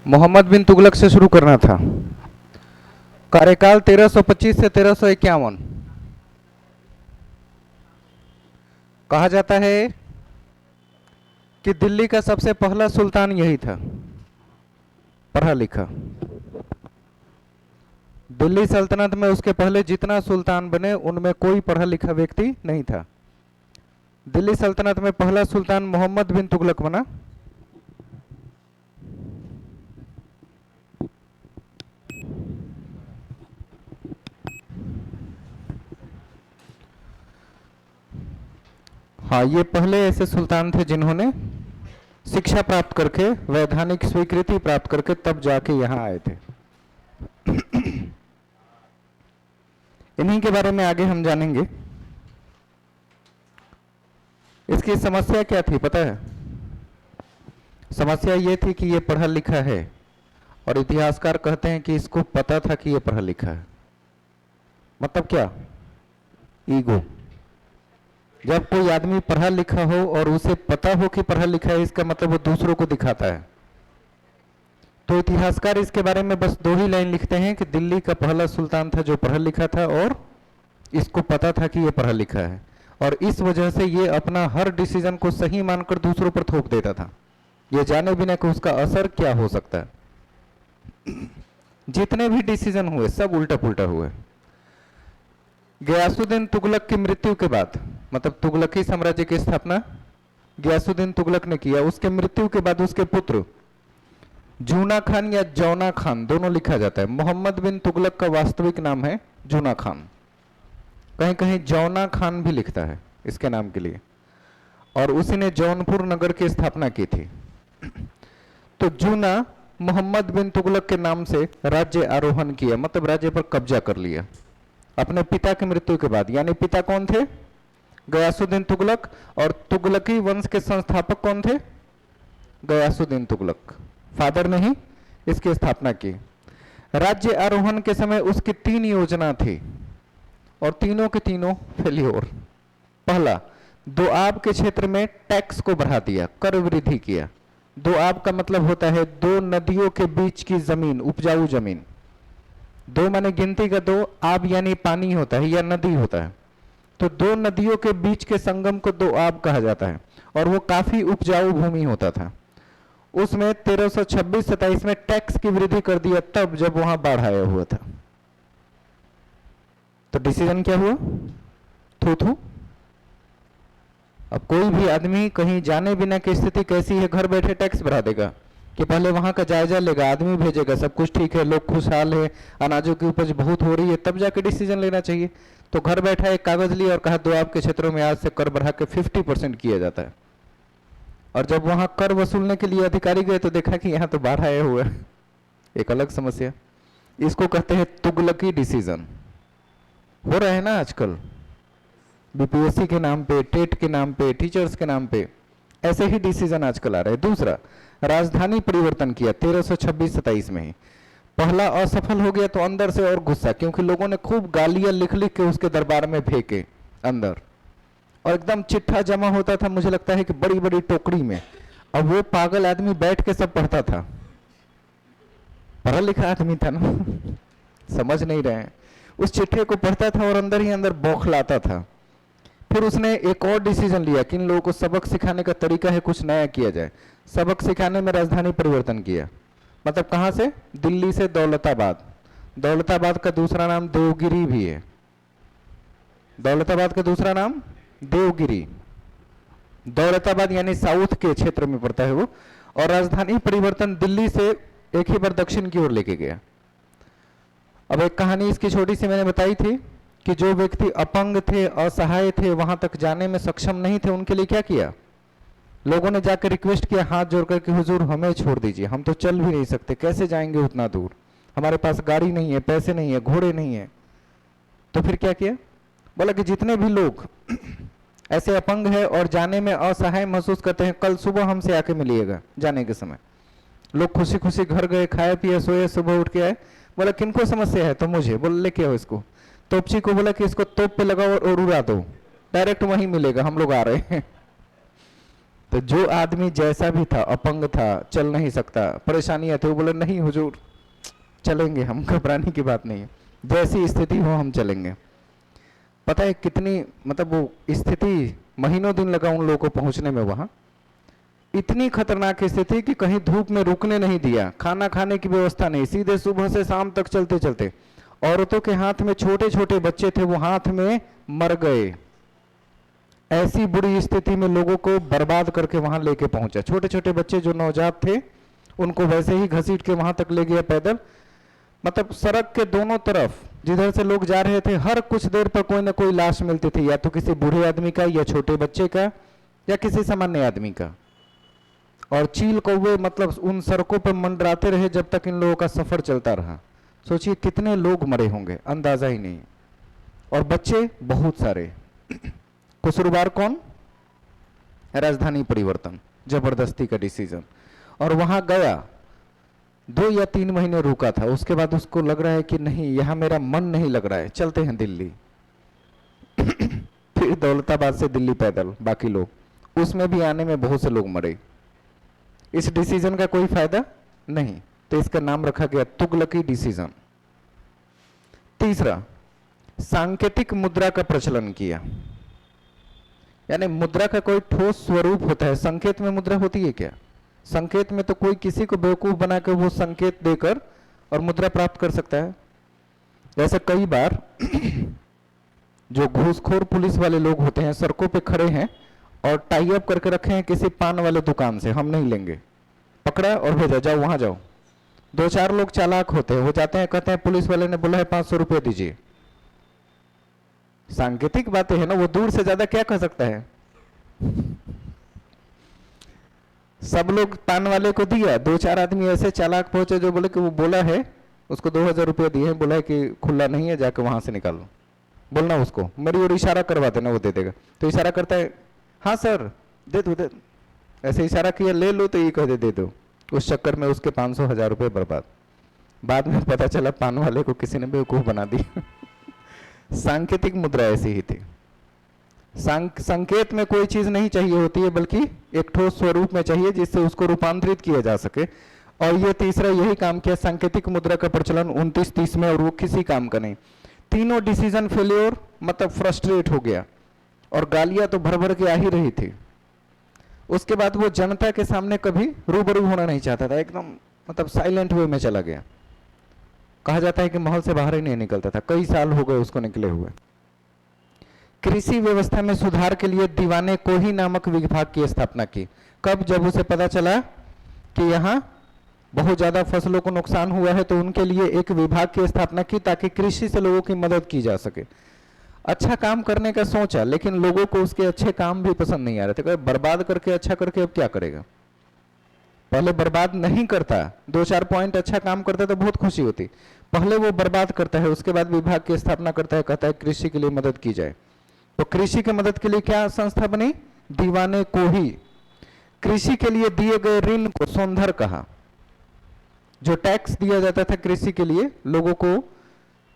मोहम्मद बिन तुगलक से शुरू करना था। कार्यकाल 1325 से 1351। कहा जाता है कि दिल्ली का सबसे पहला सुल्तान यही था, पढ़ा लिखा। दिल्ली सल्तनत में उसके पहले जितना सुल्तान बने उनमें कोई पढ़ा लिखा व्यक्ति नहीं था। दिल्ली सल्तनत में पहला सुल्तान मोहम्मद बिन तुगलक बना। हाँ, ये पहले ऐसे सुल्तान थे जिन्होंने शिक्षा प्राप्त करके, वैधानिक स्वीकृति प्राप्त करके तब जाके यहां आए थे। इन्हीं के बारे में आगे हम जानेंगे। इसकी समस्या क्या थी पता है? समस्या ये थी कि ये पढ़ा लिखा है और इतिहासकार कहते हैं कि इसको पता था कि ये पढ़ा लिखा है। मतलब क्या? ईगो। जब कोई आदमी पढ़ा लिखा हो और उसे पता हो कि पढ़ा लिखा है, इसका मतलब वो दूसरों को दिखाता है। तो इतिहासकार इसके बारे में बस 2 ही लाइन लिखते हैं कि दिल्ली का पहला सुल्तान था जो पढ़ा लिखा था और इसको पता था कि ये पढ़ा लिखा है, और इस वजह से ये अपना हर डिसीजन को सही मानकर दूसरों पर थोप देता था, ये जाने बिना कि उसका असर क्या हो सकता है। जितने भी डिसीजन हुए सब उल्टा पुल्टा हुए। गयासुद्दीन तुगलक की मृत्यु के बाद, मतलब तुगलकी साम्राज्य की स्थापना गयासुद्दीन तुगलक ने किया, उसके मृत्यु के बाद उसके पुत्र जूना खान या जौना खान दोनों लिखा जाता है। मोहम्मद बिन तुगलक का वास्तविक नाम है जूना खान, कहीं कहीं जौना खान भी लिखता है इसके नाम के लिए, और उसी ने जौनपुर नगर की स्थापना की थी। तो जूना मोहम्मद बिन तुगलक के नाम से राज्य आरोहण किया, मतलब राज्य पर कब्जा कर लिया अपने पिता की मृत्यु के बाद। यानी पिता कौन थे? गयासुद्दीन तुगलक। और तुगलकी वंश के संस्थापक कौन थे? गयासुद्दीन तुगलक। फादर ने ही इसकी स्थापना की। राज्य आरोहण के समय उसकी 3 योजना थी और तीनों के तीनों फेल्योर। पहला, दोआब के क्षेत्र में टैक्स को बढ़ा दिया, कर वृद्धि किया। दोआब का मतलब होता है 2 नदियों के बीच की जमीन, उपजाऊ जमीन। 2 माने गिनती का 2, आब यानी पानी होता है या नदी होता है, तो 2 नदियों के बीच के संगम को दोआब कहा जाता है, और वो काफी उपजाऊ भूमि होता था। उसमें 1326-27 में टैक्स की वृद्धि कर दिया, तब जब वहां बाढ़ आया हुआ था। तो डिसीजन क्या हुआ? थू थू। अब कोई भी आदमी कहीं जाने बिना की स्थिति कैसी है, घर बैठे टैक्स बढ़ा देगा कि पहले वहां का जायजा लेगा, आदमी भेजेगा, सब कुछ ठीक है, लोग खुशहाल है, अनाजों की उपज बहुत हो रही है, तब जाके डिसीजन लेना चाहिए। तो घर बैठा एक कागज लिया और कहा दोआब के क्षेत्रों में आज से कर बढ़ा के 50% किया जाता है। और जब वहां कर वसूलने के लिए अधिकारी गए तो देखा कि यहाँ तो बाढ़ आया हुआ है। एक अलग समस्या। इसको कहते हैं तुगलकी डिसीजन। हो रहा है ना आजकल, बीपीएससी के नाम पे, टेट के नाम पे, टीचर्स के नाम पे, ऐसे ही डिसीजन आजकल आ रहे हैं। दूसरा, राजधानी परिवर्तन किया 1326-27 में ही। पहला असफल हो गया तो अंदर से और गुस्सा, क्योंकि लोगों ने खूब गालियां लिख लिख के उसके दरबार में फेंके अंदर, और एकदम चिट्ठा जमा होता था, मुझे लगता है कि बड़ी बड़ी टोकरी में। अब वो पागल आदमी बैठ के सब पढ़ता था, पढ़ा लिखा आदमी था ना, समझ नहीं रहे हैं, उस चिट्ठे को पढ़ता था और अंदर ही अंदर बौखलाता था। फिर उसने एक और डिसीजन लिया कि इन लोगों को सबक सिखाने का तरीका है, कुछ नया किया जाए। सबक सिखाने में राजधानी परिवर्तन किया, मतलब कहां से? दिल्ली से दौलताबाद। दौलताबाद का दूसरा नाम देवगिरी भी है। दौलताबाद का दूसरा नाम देवगिरी। दौलताबाद यानी साउथ के क्षेत्र में पड़ता है वो। और राजधानी परिवर्तन दिल्ली से एक ही बार दक्षिण की ओर लेके गया। अब एक कहानी इसकी छोटी सी मैंने बताई थी कि जो व्यक्ति अपंग थे, असहाय थे, वहां तक जाने में सक्षम नहीं थे, उनके लिए क्या किया? लोगों ने जाकर रिक्वेस्ट किया हाथ जोड़कर कि हुजूर हमें छोड़ दीजिए, हम तो चल भी नहीं सकते, कैसे जाएंगे उतना दूर, हमारे पास गाड़ी नहीं है, पैसे नहीं है, घोड़े नहीं है। तो फिर क्या किया? बोला कि जितने भी लोग ऐसे अपंग है और जाने में असहाय महसूस करते हैं, कल सुबह हमसे आके मिलिएगा जाने के समय। लोग खुशी खुशी घर गए, खाए पिए, सोए, सुबह उठ के आए। बोला किनको समस्या है? तो मुझे। बोले लेके आओ इसको। तोपची को बोला कि इसको तोप पे लगाओ और उड़ा दो, डायरेक्ट वहीं मिलेगा, हम लोग आ रहे हैं। तो जो आदमी जैसा भी था, अपंग था, चल नहीं सकता, परेशानियां थी, वो बोले नहीं हुजूर चलेंगे हम, घबराने की बात नहीं है, जैसी स्थिति हो हम चलेंगे। पता है कितनी मतलब वो स्थिति, महीनों दिन लगा उन लोगों को पहुंचने में वहां। इतनी खतरनाक स्थिति कि कहीं धूप में रुकने नहीं दिया, खाना खाने की व्यवस्था नहीं, सीधे सुबह से शाम तक चलते चलते। औरतों के हाथ में छोटे छोटे बच्चे थे, वो हाथ में मर गए। ऐसी बुरी स्थिति में लोगों को बर्बाद करके वहां लेके पहुंचा। छोटे छोटे बच्चे जो नवजात थे उनको वैसे ही घसीट के वहां तक ले गया पैदल। मतलब सड़क के दोनों तरफ जिधर से लोग जा रहे थे, हर कुछ देर पर कोई ना कोई लाश मिलती थी, या तो किसी बूढ़े आदमी का, या छोटे बच्चे का, या किसी सामान्य आदमी का। और चील कौवे मतलब उन सड़कों पर मंडराते रहे जब तक इन लोगों का सफर चलता रहा। सोचिए कितने लोग मरे होंगे, अंदाजा ही नहीं। और बच्चे बहुत सारे। कसूरवार कौन? राजधानी परिवर्तन, जबरदस्ती का डिसीजन। और वहां गया, 2 या 3 महीने रुका था, उसके बाद उसको लग रहा है कि नहीं यहां मेरा मन नहीं लग रहा है, चलते हैं दिल्ली। फिर दौलताबाद से दिल्ली पैदल, बाकी लोग, उसमें भी आने में बहुत से लोग मरे। इस डिसीजन का कोई फायदा नहीं, तो इसका नाम रखा गया तुगलकी डिसीजन। तीसरा, सांकेतिक मुद्रा का प्रचलन किया। यानी मुद्रा का कोई ठोस स्वरूप होता है, संकेत में मुद्रा होती है क्या? संकेत में तो कोई किसी को बेवकूफ बनाकर वो संकेत देकर और मुद्रा प्राप्त कर सकता है। जैसे कई बार जो घूसखोर पुलिस वाले लोग होते हैं सड़कों पे खड़े हैं और टाई अप करके रखे हैं किसी पान वाले दुकान से, हम नहीं लेंगे, पकड़ा और भेजा, जाओ वहां जाओ। 2-4 लोग चालाक होते हैं, वो जाते हैं, कहते हैं पुलिस वाले ने बोला है 500 रुपये दीजिए। सांकेतिक बातें है ना, वो दूर से ज्यादा क्या कह सकता है? सब लोग पान वाले को दिया, 2-4 आदमी ऐसे चालाक पहुंचे जो बोले कि वो बोला है, उसको 2000 रुपये दिए हैं, बोला है कि खुला नहीं है, जाके वहां से निकालो। बोलना उसको, मेरी ओर इशारा करवा देना, वो दे देगा। तो इशारा करता है, हाँ सर दे दो, दे। ऐसे इशारा किया, ले लो, तो ये कह दे दो। उस चक्कर में उसके 500-1000 रुपये बर्बाद। बाद में पता चला पान वाले को किसी ने बेवकूफ बना दी। सांकेतिक मुद्रा ऐसी ही थी। संकेत में कोई चीज नहीं चाहिए होती है, बल्कि एक ठोस स्वरूप में चाहिए जिससे उसको रूपांतरित किया जा सके। और ये तीसरा यही काम किया, सांकेतिक मुद्रा का प्रचलन 29-30 में, और वो किसी काम का नहीं। तीनों डिसीजन फेल्योर, मतलब फ्रस्ट्रेट हो गया, और गालियां तो भर भर के आ ही रही थी। उसके बाद वो जनता के सामने कभी रूबरू होना नहीं चाहता था, एकदम मतलब साइलेंट वे में चला गया। कहा जाता है कि महल से बाहर ही नहीं निकलता था, कई साल हो गए उसको निकले हुए। कृषि व्यवस्था में सुधार के लिए दीवाने कोही नामक विभाग की स्थापना की। कब? जब उसे पता चला कि यहाँ बहुत ज्यादा फसलों को नुकसान हुआ है, तो उनके लिए एक विभाग की स्थापना की ताकि कृषि से लोगों की मदद की जा सके। अच्छा काम करने का सोचा, लेकिन लोगों को उसके अच्छे काम भी पसंद नहीं आ रहे थे। बर्बाद करके अच्छा करके अब क्या करेगा? पहले बर्बाद नहीं करता, 2-4 पॉइंट अच्छा काम करता तो बहुत खुशी होती। पहले वो बर्बाद करता है, उसके बाद विभाग की स्थापना करता है, कहता है कृषि के लिए मदद की जाए। तो कृषि की मदद के लिए क्या संस्था बनी? दीवाने कोही। कृषि के लिए दिए गए ऋण को सोंधर कहा। जो टैक्स दिया जाता था कृषि के लिए लोगों को,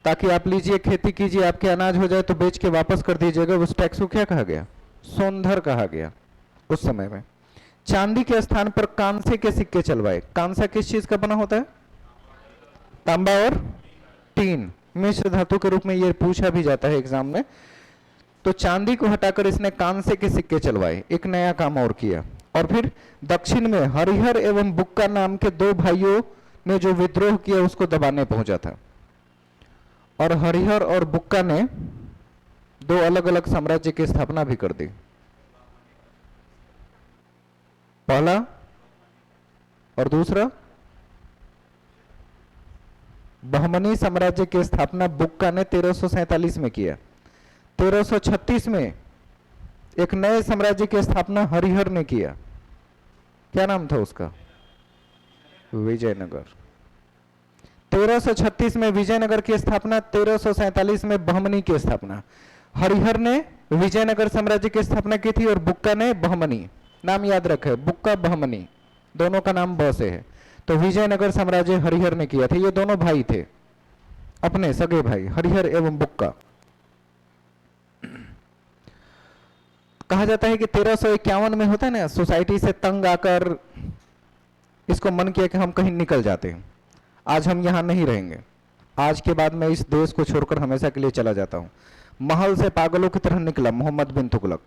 ताकि आप लीजिए खेती कीजिए, आपके अनाज हो जाए तो बेच के वापस कर दीजिएगा, उस टैक्स को क्या कहा गया? सोंधर कहा गया उस समय में। चांदी के स्थान पर कांसे के सिक्के चलवाए। कांसा किस चीज का बना होता है? तांबा और टीन, मिश्र धातु के रूप में ये पूछा भी जाता है एग्जाम में। तो चांदी को हटाकर इसने कांसे के सिक्के चलवाए, एक नया काम और किया। और फिर दक्षिण में हरिहर एवं बुक्का नाम के 2 भाइयों ने जो विद्रोह किया उसको दबाने पहुंचा था। और हरिहर और बुक्का ने 2 अलग अलग साम्राज्य की स्थापना भी कर दी। पहला और दूसरा, बहमनी साम्राज्य की स्थापना बुक्का ने 1347 में किया। 1336 में एक नए साम्राज्य की स्थापना हरिहर ने किया। क्या नाम था उसका? विजयनगर। 1336 में विजयनगर की स्थापना, 1347 में बहमनी की स्थापना। हरिहर ने विजयनगर साम्राज्य की स्थापना की थी और बुक्का ने बहमनी। नाम याद रखे, बुक्का बहमनी, दोनों का नाम ब से है। तो विजयनगर साम्राज्य हरिहर ने किया था। ये दोनों भाई थे, अपने सगे भाई, हरिहर एवं बुक्का। कहा जाता है कि 1351 में होता है ना, सोसाइटी से तंग आकर इसको मन किया कि हम कहीं निकल जाते हैं, आज हम यहाँ नहीं रहेंगे, आज के बाद मैं इस देश को छोड़कर हमेशा के लिए चला जाता हूँ। महल से पागलों की तरह निकला मोहम्मद बिन तुगलक,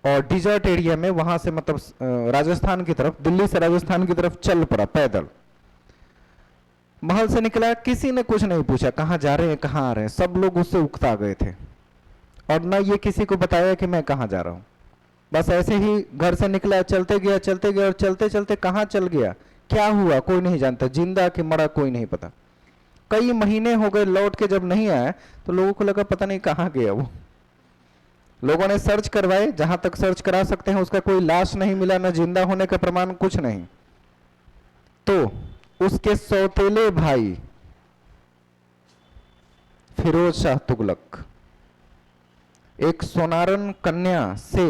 और डिजर्ट एरिया में वहां से मतलब राजस्थान की तरफ, दिल्ली से राजस्थान की तरफ चल पड़ा पैदल। महल से निकला, किसी ने कुछ नहीं पूछा कहाँ जा रहे हैं कहाँ आ रहे हैं, सब लोग उससे उकता गए थे, और न ये किसी को बताया कि मैं कहाँ जा रहा हूँ। बस ऐसे ही घर से निकला, चलते गया और चलते चलते कहाँ चल गया, क्या हुआ कोई नहीं जानता, जिंदा कि मरा कोई नहीं पता। कई महीने हो गए, लौट के जब नहीं आया तो लोगों को लगा पता नहीं कहाँ गया वो। लोगों ने सर्च करवाए, जहां तक सर्च करा सकते हैं, उसका कोई लाश नहीं मिला, न जिंदा होने का प्रमाण, कुछ नहीं। तो उसके सौतेले भाई फिरोज शाह तुगलक एक सोनारन कन्या से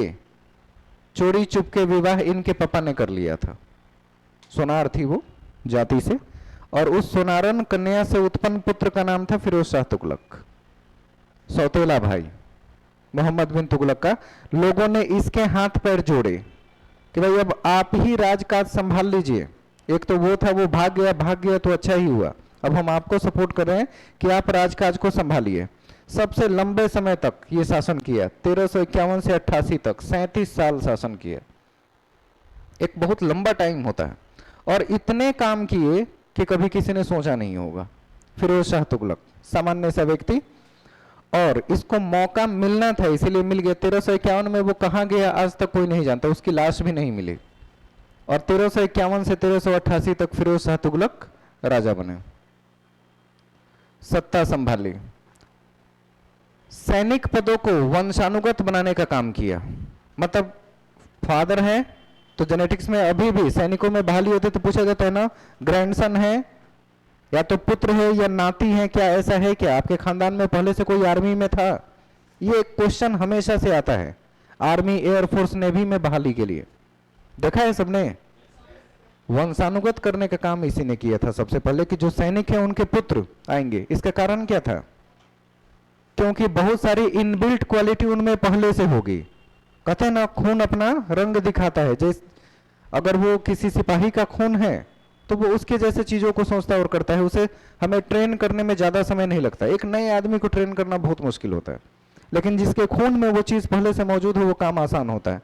चोरी चुपके विवाह इनके पापा ने कर लिया था। सोनार थी वो जाति से, और उस सोनारन कन्या से उत्पन्न पुत्र का नाम था फिरोज शाह तुगलक, सौतेला भाई मोहम्मद बिन तुगलक का। लोगों ने इसके हाथ पैर जोड़े कि भाई अब आप ही राजकाज संभाल लीजिए। एक तो वो था, वो भाग गया तो अच्छा ही हुआ, अब हम आपको सपोर्ट कर रहे हैं कि आप राजकाज को संभालिए। सबसे लंबे समय तक ये शासन किया, 1351 से 88 तक 37 साल शासन किया। एक बहुत लंबा टाइम होता है, और इतने काम किए कि कभी किसी ने सोचा नहीं होगा। फिरोज शाह तुगलक सामान्य सा व्यक्ति, और इसको मौका मिलना था इसीलिए मिल गया। 1351 में वो कहाँ गया आज तक कोई नहीं जानता, उसकी लाश भी नहीं मिली। और 1351 से 1388 तक फिरोज शाह तुगलक राजा बने, सत्ता संभाली, सैनिक पदों को वंशानुगत बनाने का काम किया। मतलब फादर है तो जेनेटिक्स में अभी भी सैनिकों में बहाली होते तो पूछा जाता है ना, ग्रैंडसन है या तो पुत्र है या नाती है, क्या ऐसा है क्या आपके खानदान में पहले से कोई आर्मी में था? ये क्वेश्चन हमेशा से आता है आर्मी, एयरफोर्स, नेवी में बहाली के लिए। देखा है सबने, वंशानुगत करने का काम इसी ने किया था सबसे पहले, कि जो सैनिक है उनके पुत्र आएंगे। इसका कारण क्या था? क्योंकि बहुत सारी इनबिल्ट क्वालिटी उनमें पहले से होगी। कहते हैं ना, खून अपना रंग दिखाता है। जैसे अगर वो किसी सिपाही का खून है तो वो उसके जैसे चीजों को सोचता और करता है, उसे हमें ट्रेन करने में ज्यादा समय नहीं लगता। एक नए आदमी को ट्रेन करना बहुत मुश्किल होता है, लेकिन जिसके खून में वो चीज पहले से मौजूद हो वो काम आसान होता है।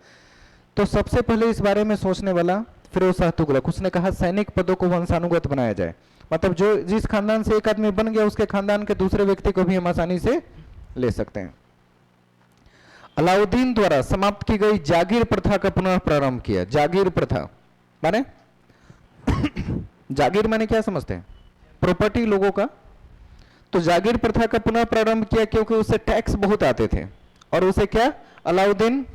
तो सबसे पहले इस बारे में सोचने वाला फिरोज शाह तुगलक। उसने कहा सैनिक पदों को वंशानुगत बनाया जाए, मतलब जो जिस खानदान से एक आदमी बन गया उसके खानदान के दूसरे व्यक्ति को भी हम आसानी से ले सकते हैं। अलाउद्दीन द्वारा समाप्त की गई जागीर प्रथा का पुनः प्रारंभ किया। जागीर प्रथा माने जागीर माने क्या समझते हैं? प्रॉपर्टी लोगों का। तो जागीर प्रथा का पुनः प्रारंभ किया क्योंकि उससे टैक्स बहुत आते थे, और उसे क्या अलाउद्दीन,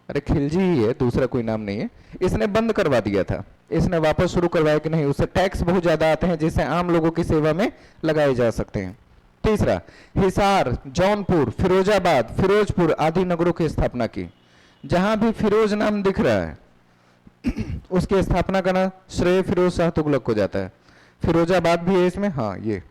अरे खिलजी ही है, दूसरा कोई नाम नहीं है, इसने बंद करवा दिया था। इसने वापस शुरू करवाया कि नहीं, उससे टैक्स बहुत ज्यादा आते हैं जिससे आम लोगों की सेवा में लगाए जा सकते हैं। तीसरा, हिसार, जौनपुर, फिरोजाबाद, फिरोजपुर आदि नगरों की स्थापना की। जहां भी फिरोज नाम दिख रहा है उसकी स्थापना करना श्रेय फिरोज शाह तुगलक को जाता है। फिरोजाबाद भी है इसमें, हाँ ये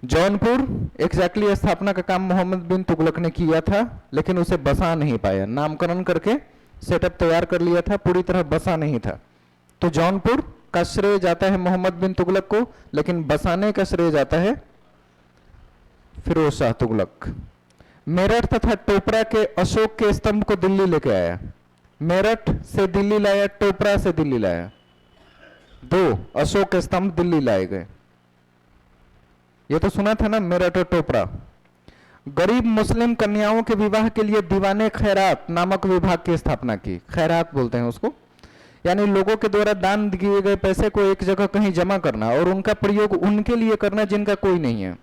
जौनपुर एग्जैक्टली स्थापना का काम मोहम्मद बिन तुगलक ने किया था, लेकिन उसे बसा नहीं पाया। नामकरण करके सेटअप तैयार कर लिया था, पूरी तरह बसा नहीं था। तो जौनपुर का श्रेय जाता है मोहम्मद बिन तुगलक को, लेकिन बसाने का श्रेय जाता है फिरोज शाह तुगलक। मेरठ तथा टोपरा के अशोक के स्तंभ को दिल्ली लेके आया। मेरठ से दिल्ली लाया, टोपरा से दिल्ली लाया, दो अशोक के स्तंभ दिल्ली लाए गए। ये तो सुना था ना, मेरठ और टोपरा। गरीब मुस्लिम कन्याओं के विवाह के लिए दीवाने खैरात नामक विभाग की स्थापना की। खैरात बोलते हैं उसको, यानी लोगों के द्वारा दान दिए गए पैसे को एक जगह कहीं जमा करना और उनका प्रयोग उनके लिए करना जिनका कोई नहीं है।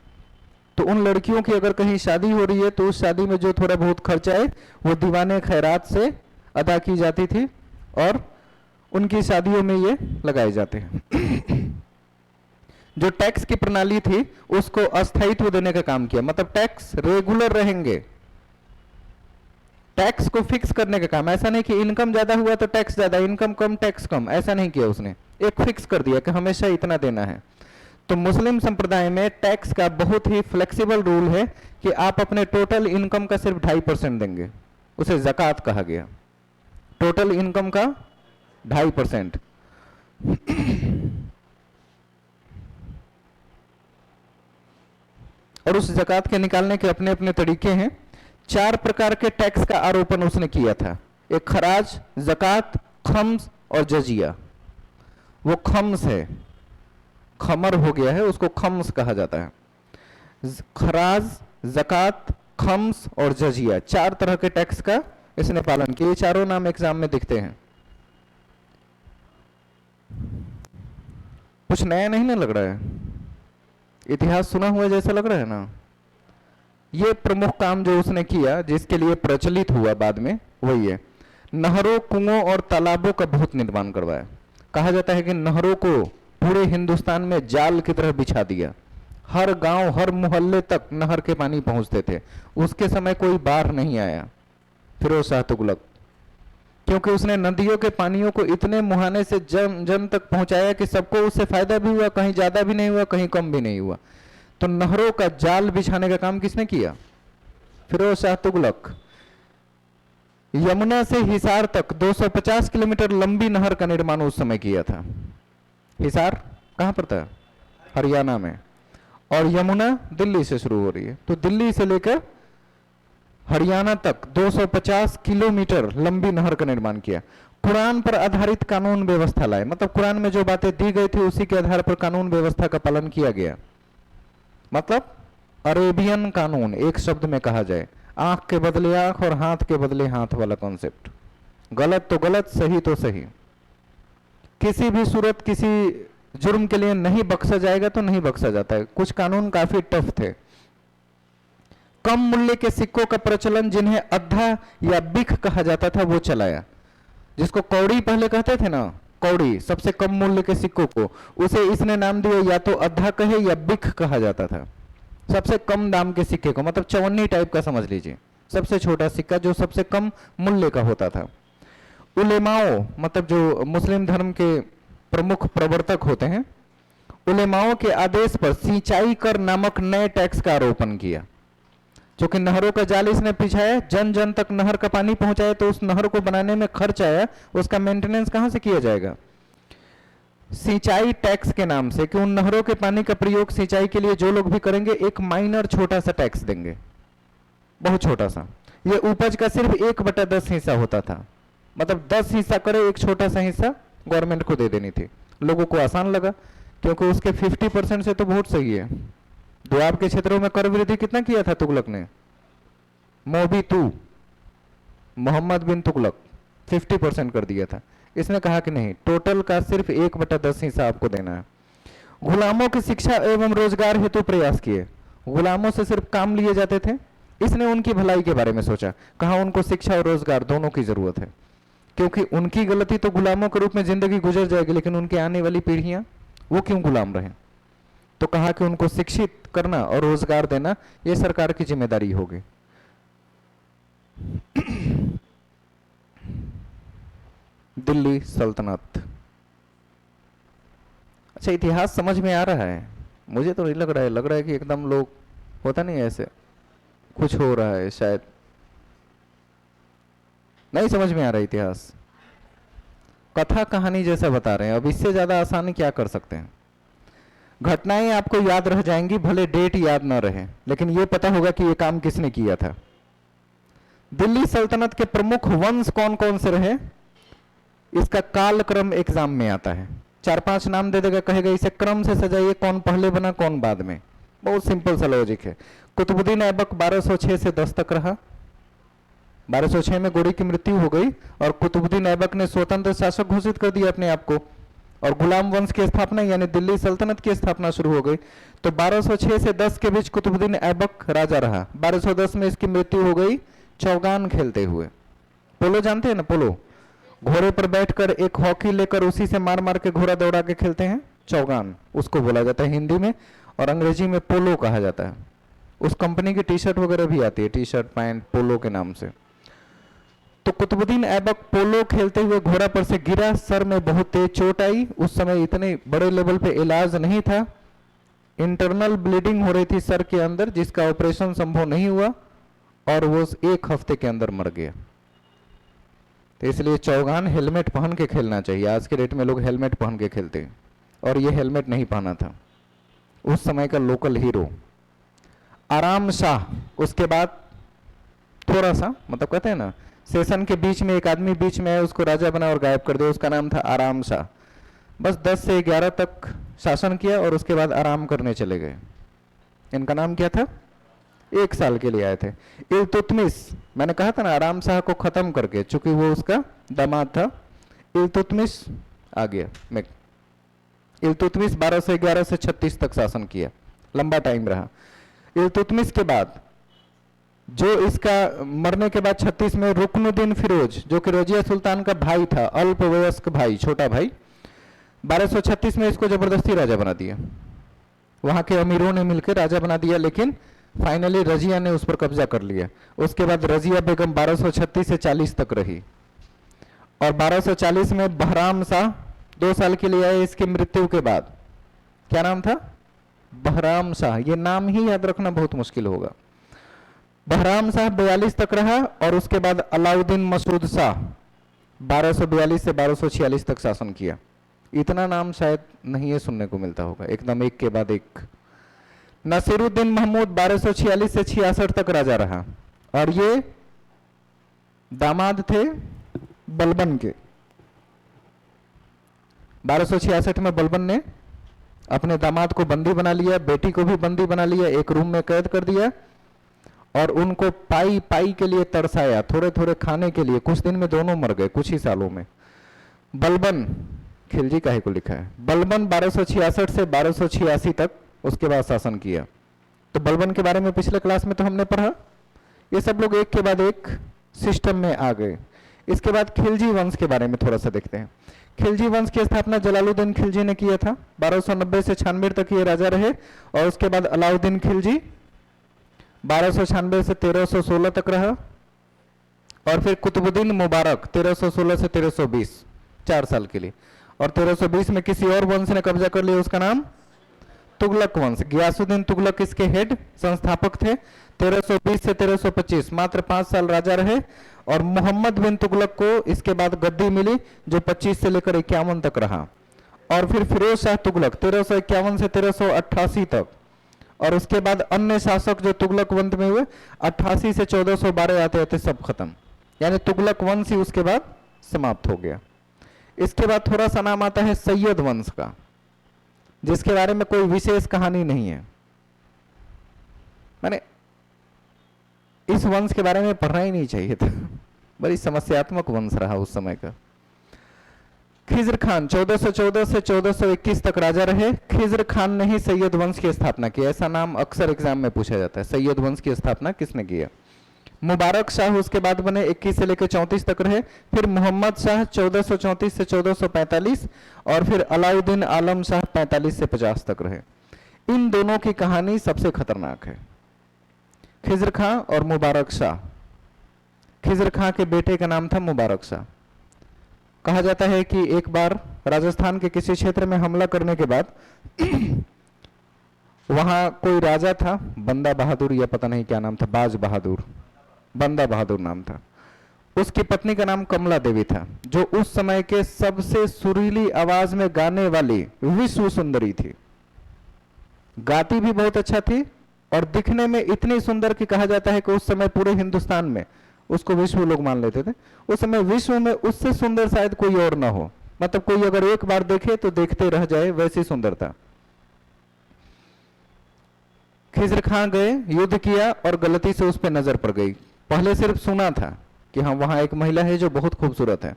तो उन लड़कियों की अगर कहीं शादी हो रही है तो उस शादी में जो थोड़ा बहुत खर्चा है वो दीवाने खैरात से अदा की जाती थी, और उनकी शादियों में ये लगाए जाते हैं। जो टैक्स की प्रणाली थी उसको अस्थायित्व देने का काम किया, मतलब टैक्स रेगुलर रहेंगे, टैक्स को फिक्स करने का काम। ऐसा नहीं कि इनकम ज्यादा हुआ तो टैक्स ज्यादा, इनकम कम टैक्स कम, ऐसा नहीं किया उसने। एक फिक्स कर दिया कि हमेशा इतना देना है। तो मुस्लिम संप्रदाय में टैक्स का बहुत ही फ्लेक्सिबल रूल है कि आप अपने टोटल इनकम का सिर्फ 2.5% देंगे, उसे ज़कात कहा गया। टोटल इनकम का 2.5%। और उस ज़कात के निकालने के अपने अपने तरीके हैं। 4 प्रकार के टैक्स का आरोपण उसने किया था। एक खराज, ज़कात, खम्स और जजिया। वो खम्स है, खमर हो गया है, उसको खम्स कहा जाता है। खराज, ज़कात, खम्स और जजिया, 4 तरह के टैक्स का इसने पालन किया। ये चारों नाम एग्जाम में दिखते हैं। कुछ नया नहीं ना लग रहा है, इतिहास सुना हुआ जैसा लग रहा है ना। ये प्रमुख काम जो उसने किया, जिसके लिए प्रचलित हुआ बाद में, वही है नहरों, कुओं और तालाबों का बहुत निर्माण करवाया। कहा जाता है कि नहरों को पूरे हिंदुस्तान में जाल की तरह बिछा दिया। हर गांव, हर मोहल्ले तक नहर के पानी पहुंचते थे। उसके समय कोई बाढ़ नहीं आया फिरोज शाह तुगलक, क्योंकि उसने नदियों के पानियों को इतने मुहाने से जन जन तक पहुंचाया कि सबको उससे फायदा भी हुआ, कहीं ज्यादा भी नहीं हुआ, कहीं कम भी नहीं हुआ। तो नहरों का जाल बिछाने का काम किसने किया? फिरोज शाह तुगलक। यमुना से हिसार तक 250 किलोमीटर लंबी नहर का निर्माण उस समय किया था। हिसार कहां पड़ता है? हरियाणा में। और यमुना दिल्ली से शुरू हो रही है, तो दिल्ली से लेकर हरियाणा तक 250 किलोमीटर लंबी नहर का निर्माण किया। कुरान पर आधारित कानून व्यवस्था लाए, मतलब कुरान में जो बातें दी गई थी उसी के आधार पर कानून व्यवस्था का पालन किया गया। मतलब अरेबियन कानून, एक शब्द में कहा जाए, आंख के बदले आंख और हाथ के बदले हाथ वाला कॉन्सेप्ट। गलत तो गलत, सही तो सही। किसी भी सूरत किसी जुर्म के लिए नहीं बख्शा जाएगा तो नहीं बख्शा जाता है। कुछ कानून काफी टफ थे। कम मूल्य के सिक्कों का प्रचलन, जिन्हें अद्धा या बिख कहा जाता था, वो चलाया। जिसको कौड़ी पहले कहते थे ना, कौड़ी, सबसे कम मूल्य के सिक्कों को, उसे इसने नाम दिया या तो अद्धा कहे या बिख कहा जाता था। सबसे कम दाम के सिक्के को, मतलब चवन्नी टाइप का समझ लीजिए, सबसे छोटा सिक्का जो सबसे कम मूल्य का होता था। उलेमाओं, मतलब जो मुस्लिम धर्म के प्रमुख प्रवर्तक होते हैं, उलेमाओं के आदेश पर सिंचाई कर नामक नए टैक्स का आरोपण किया। क्योंकि नहरों का जाल इसने बिछाया, जन जन तक नहर का पानी पहुंचाया, तो उस नहर को बनाने में खर्च आया, उसका मेंटेनेंस कहां से किया जाएगा? सिंचाई टैक्स के नाम से, कि उन नहरों के पानी का प्रयोग सिंचाई के लिए जो लोग भी करेंगे, एक माइनर छोटा सा टैक्स देंगे, बहुत छोटा सा। ये उपज का सिर्फ 1/10 हिस्सा होता था, मतलब 10 हिस्सा करे, एक छोटा सा हिस्सा गवर्नमेंट को दे देनी थी। लोगों को आसान लगा, क्योंकि उसके 50% से तो बहुत सही है। द्वाब के क्षेत्रों में कर वृद्धि कितना किया था तुगलक ने? मोहम्मद बिन तुगलक 50% कर दिया था। इसने कहा कि नहीं, टोटल का सिर्फ 1/10 हिस्सा आपको देना है। गुलामों की शिक्षा एवं रोजगार हेतु प्रयास किए। गुलामों से सिर्फ काम लिए जाते थे, इसने उनकी भलाई के बारे में सोचा, कहा उनको शिक्षा और रोजगार दोनों की जरूरत है, क्योंकि उनकी गलती तो गुलामों के रूप में जिंदगी गुजर जाएगी, लेकिन उनके आने वाली पीढ़ियां वो क्यों गुलाम रहे। तो कहा कि उनको शिक्षित करना और रोजगार देना ये सरकार की जिम्मेदारी होगी। दिल्ली सल्तनत। अच्छा, इतिहास समझ में आ रहा है? मुझे तो नहीं लग रहा है, लग रहा है कि एकदम लोग, होता नहीं ऐसे, कुछ हो रहा है शायद, नहीं समझ में आ रहा है इतिहास। कथा कहानी जैसा बता रहे हैं, अब इससे ज्यादा आसान क्या कर सकते हैं। घटनाएं आपको याद रह जाएंगी, भले डेट याद ना रहे, लेकिन यह पता होगा कि यह काम किसने किया था। दिल्ली सल्तनत के प्रमुख वंश कौन कौन से रहे, इसका कालक्रम एग्जाम में आता है। 4-5 नाम दे देगा, कहेगा इसे क्रम से सजाइए, कौन पहले बना कौन बाद में। बहुत सिंपल सा लॉजिक है। कुतुबुद्दीन ऐबक 1206 से 10 तक रहा। 1206 में गोरी की मृत्यु हो गई और कुतुबुद्दीन ऐबक ने स्वतंत्र शासक घोषित कर दिया अपने आप को, और गुलाम वंश की स्थापना यानी दिल्ली सल्तनत की स्थापना शुरू हो गई। तो 1206 से 10 के बीच कुतुबुद्दीन ऐबक राजा रहा। 1210 में इसकी मृत्यु हो गई चौगान खेलते हुए। पोलो जानते हैं ना, पोलो, घोड़े पर बैठकर एक हॉकी लेकर उसी से मार मार के घोड़ा दौड़ा के खेलते हैं, चौगान उसको बोला जाता है हिंदी में, और अंग्रेजी में पोलो कहा जाता है। उस कंपनी की टी शर्ट वगैरह भी आती है, टी शर्ट पैंट पोलो के नाम से। तो कुतुबुद्दीन ऐबक पोलो खेलते हुए घोड़ा पर से गिरा, सर में बहुत तेज चोट आई। उस समय इतने बड़े लेवल पे इलाज नहीं था, इंटरनल ब्लीडिंग हो रही थी सर के अंदर, जिसका ऑपरेशन संभव नहीं हुआ और वो 1 हफ्ते के अंदर मर गया। तो इसलिए चौगान हेलमेट पहन के खेलना चाहिए। आज के डेट में लोग हेलमेट पहन के खेलते हैं और ये हेलमेट नहीं पहना था। उस समय का लोकल हीरो आराम शाह। उसके बाद थोड़ा सा मतलब कहते हैं ना, सेशन के बीच में एक आदमी बीच में आया, उसको राजा बना और गायब कर दिया, उसका नाम था आराम शाह। बस 10 से 11 तक शासन किया और उसके बाद आराम करने चले गए। इनका नाम क्या था? 1 साल के लिए आए थे। इल्तुतमिश, मैंने कहा था ना आराम शाह को खत्म करके, चूंकि वो उसका दामाद था। इल्तुतमिश आ गया। मैं इल्तुतमिश 12 से 11 से 36 तक शासन किया, लंबा टाइम रहा। इल्तुतमिश के बाद जो इसका मरने के बाद 36 में रुकनुद्दीन फिरोज, जो कि रजिया सुल्तान का भाई था, अल्पवयस्क भाई, छोटा भाई, 1236 में इसको जबरदस्ती राजा बना दिया। वहां के अमीरों ने मिलकर राजा बना दिया, लेकिन फाइनली रजिया ने उस पर कब्जा कर लिया। उसके बाद रजिया बेगम 1236 से 40 तक रही और 1240 में बहराम शाह 2 साल के लिए आए। इसकी मृत्यु के बाद क्या नाम था? बहराम शाह। ये नाम ही याद रखना बहुत मुश्किल होगा। बहराम शाह 42 तक रहा और उसके बाद अलाउद्दीन मसूद शाह 1242 से 1246 तक शासन किया। इतना नाम शायद नहीं है सुनने को मिलता होगा, एकदम एक के बाद एक। नसीरुद्दीन महमूद 1246 से 66 तक राजा रहा और ये दामाद थे बलबन के। 1266 में बलबन ने अपने दामाद को बंदी बना लिया, बेटी को भी बंदी बना लिया, एक रूम में कैद कर दिया और उनको पाई पाई के लिए तरसाया, थोड़े थोड़े खाने के लिए। कुछ दिन में दोनों मर गए, कुछ ही सालों में। बलबन, खिलजी काहे को लिखा है, बलबन 1266 से 1286 तक उसके बाद शासन किया। तो बलबन के बारे में पिछले क्लास में तो हमने पढ़ा। ये सब लोग एक के बाद एक सिस्टम में आ गए। इसके बाद खिलजी वंश के बारे में थोड़ा सा देखते हैं। खिलजी वंश की स्थापना जलालुद्दीन खिलजी ने किया था। 1290 से 96 तक ये राजा रहे और उसके बाद अलाउद्दीन खिलजी 1296 से 1316 तक रहा और फिर कुतुबुद्दीन मुबारक 1316 से 1320, 4 साल के लिए। और 1320 में किसी और वंश ने कब्जा कर लिया, उसका नाम तुगलक वंश। गियासुद्दीन तुगलक इसके हेड संस्थापक थे। 1320 से 1325 मात्र 5 साल राजा रहे और मोहम्मद बिन तुगलक को इसके बाद गद्दी मिली, जो 25 से लेकर 51 तक रहा। और फिर फिरोज शाह तुगलक 1351 से 1388 तक और उसके बाद अन्य शासक जो तुगलक वंश में हुए 88 से 1412 आते आते सब खत्म, यानी तुगलक वंश ही उसके बाद समाप्त हो गया। इसके बाद थोड़ा सा नाम आता है सैयद वंश का, जिसके बारे में कोई विशेष कहानी नहीं है। मैंने इस वंश के बारे में पढ़ना ही नहीं चाहिए था, बड़ी समस्यात्मक वंश रहा उस समय का। खिज्र खान 1414 से 1421 तक राजा रहे। खिज्र खान ने ही सैयद वंश की स्थापना की। ऐसा नाम अक्सर एग्जाम में पूछा जाता है, सैयद वंश की स्थापना किसने किया? मुबारक शाह उसके बाद बने, 21 से लेकर 34 तक रहे। फिर मोहम्मद शाह 1434 से 1445 और फिर अलाउद्दीन आलम शाह 45 से 50 तक रहे। इन दोनों की कहानी सबसे खतरनाक है, खिज्र खां और मुबारक शाह। खिज्र खां के बेटे का नाम था मुबारक शाह। कहा जाता है कि एक बार राजस्थान के किसी क्षेत्र में हमला करने के बाद वहां कोई राजा था, बंदा बहादुर या पता नहीं क्या नाम था, बाज बहादुर, बंदा बहादुर नाम था। उसकी पत्नी का नाम कमला देवी था, जो उस समय के सबसे सुरीली आवाज में गाने वाली विश्व सुंदरी थी। गाती भी बहुत अच्छा थी और दिखने में इतनी सुंदर कि कहा जाता है कि उस समय पूरे हिंदुस्तान में उसको विश्व लोग मान लेते थे। उस समय विश्व में उससे सुंदर शायद कोई और ना हो, मतलब कोई अगर एक बार देखे तो देखते रह जाए, वैसी सुंदरता। खिज्र खां गए, युद्ध किया और गलती से उस पर नजर पड़ गई। पहले सिर्फ सुना था कि हाँ वहां एक महिला है जो बहुत खूबसूरत है।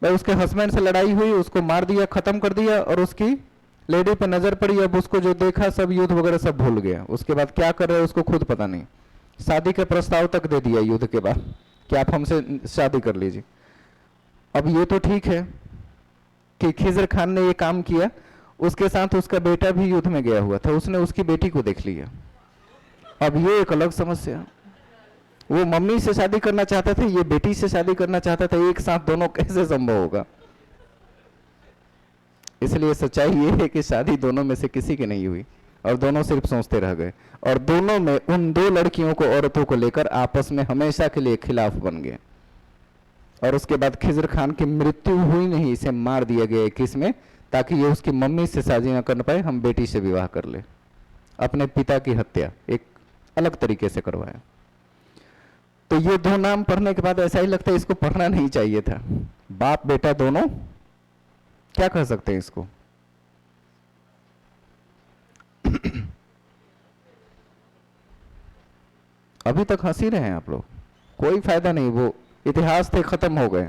भाई उसके हस्बैंड से लड़ाई हुई, उसको मार दिया, खत्म कर दिया और उसकी लेडी पर नजर पड़ी। अब उसको जो देखा सब युद्ध वगैरह सब भूल गया। उसके बाद क्या कर रहे उसको खुद पता नहीं। शादी का प्रस्ताव तक दे दिया युद्ध के बाद कि आप हमसे शादी कर लीजिए। अब ये तो ठीक है कि खिज्र खान ने ये काम किया, उसके साथ उसका बेटा भी युद्ध में गया हुआ था, उसने उसकी बेटी को देख लिया। अब ये एक अलग समस्या, वो मम्मी से शादी करना चाहते थे, ये बेटी से शादी करना चाहता था, एक साथ दोनों कैसे संभव होगा? इसलिए सच्चाई ये है कि शादी दोनों में से किसी की नहीं हुई और दोनों सिर्फ सोचते रह गए, और दोनों में उन दो लड़कियों को, औरतों को लेकर आपस में हमेशा के लिए खिलाफ बन गए। और उसके बाद खिजर खान की मृत्यु हुई नहीं, इसे मार दिया गया 21 में, ताकि ये उसकी मम्मी से शादी न कर पाए, हम बेटी से विवाह कर ले। अपने पिता की हत्या एक अलग तरीके से करवाया। तो ये दो नाम पढ़ने के बाद ऐसा ही लगता है इसको पढ़ना नहीं चाहिए था। बाप बेटा दोनों, क्या कह सकते हैं इसको? अभी तक हंसी रहे हैं आप लोग, कोई फायदा नहीं, वो इतिहास थे, खत्म हो गए।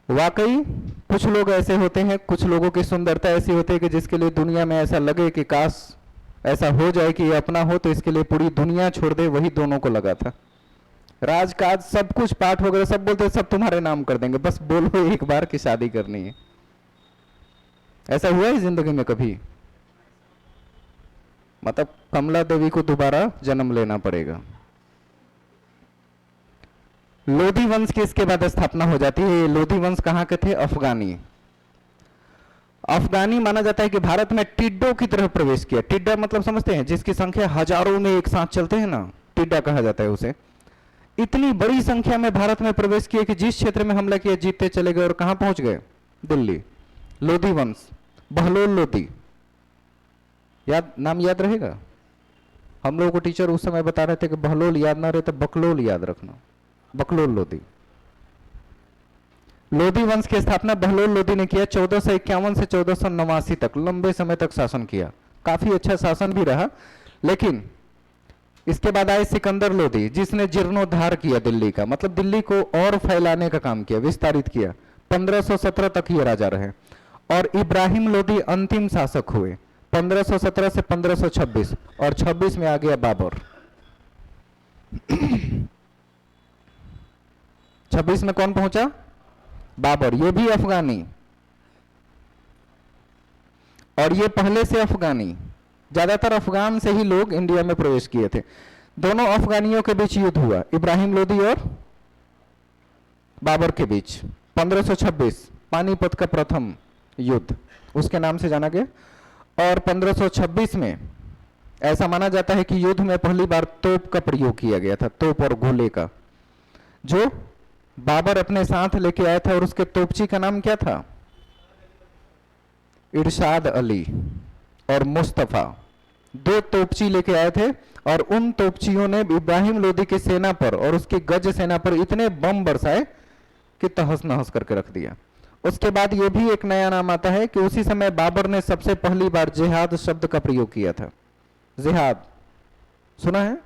वाकई कुछ लोग ऐसे होते हैं, कुछ लोगों की सुंदरता ऐसी होती है कि जिसके लिए दुनिया में ऐसा लगे कि काश ऐसा हो जाए कि ये अपना हो, तो इसके लिए पूरी दुनिया छोड़ दे। वही दोनों को लगा था। राजकाज सब कुछ, पाठ वगैरह सब बोलते, सब तुम्हारे नाम कर देंगे, बस बोलो एक बार की शादी करनी है। ऐसा हुआ है जिंदगी में कभी? मतलब कमला देवी को दोबारा जन्म लेना पड़ेगा। लोधी वंश की इसके बाद स्थापना हो जाती है। ये लोधी वंश कहां के थे? अफगानी। अफगानी माना जाता है कि भारत में टिड्डों की तरह प्रवेश किया। टिड्डा मतलब समझते हैं, जिसकी संख्या हजारों में एक साथ चलते हैं ना, टिड्डा कहा जाता है उसे। इतनी बड़ी संख्या में भारत में प्रवेश किए कि जिस क्षेत्र में हमला किया जीतते चले गए, और कहां पहुंच गए? दिल्ली। लोधी वंश, बहलोल लोधी, याद, नाम याद रहेगा? हम लोगों को टीचर उस समय बता रहे थे कि बहलोल याद ना रहे तो बकलोल याद रखना। बकलोल लोधी। लोधी वंश की स्थापना बहलोल लोधी ने किया। 1451 से 1489 तक लंबे समय तक शासन किया। काफी अच्छा शासन भी रहा। लेकिन इसके बाद आए सिकंदर लोधी, जिसने जीर्णोद्धार किया दिल्ली का, मतलब दिल्ली को और फैलाने का काम किया, विस्तारित किया। 1517 तक ये राजा रहे। और इब्राहिम लोधी अंतिम शासक हुए 1517 से 1526, और 26 में आ गया बाबर। 26 में कौन पहुंचा? बाबर। ये भी अफगानी, और ये पहले से अफगानी। ज्यादातर अफगान से ही लोग इंडिया में प्रवेश किए थे। दोनों अफगानियों के बीच युद्ध हुआ, इब्राहिम लोधी और बाबर के बीच। 1526 पानीपत का प्रथम युद्ध, उसके नाम से जाना गया। और 1526 में ऐसा माना जाता है कि युद्ध में पहली बार तोप का प्रयोग किया गया था, तोप और गोले का, जो बाबर अपने साथ लेके आया था। और उसके तोपची का नाम क्या था? इरशाद अली और मुस्तफा, दो तोपची लेके आए थे। और उन तोपचियों ने इब्राहिम लोधी की सेना पर और उसकी गज सेना पर इतने बम बरसाए कि तहस नहस करके रख दिया। उसके बाद ये भी एक नया नाम आता है कि उसी समय बाबर ने सबसे पहली बार जिहाद शब्द का प्रयोग किया था। जिहाद सुना है?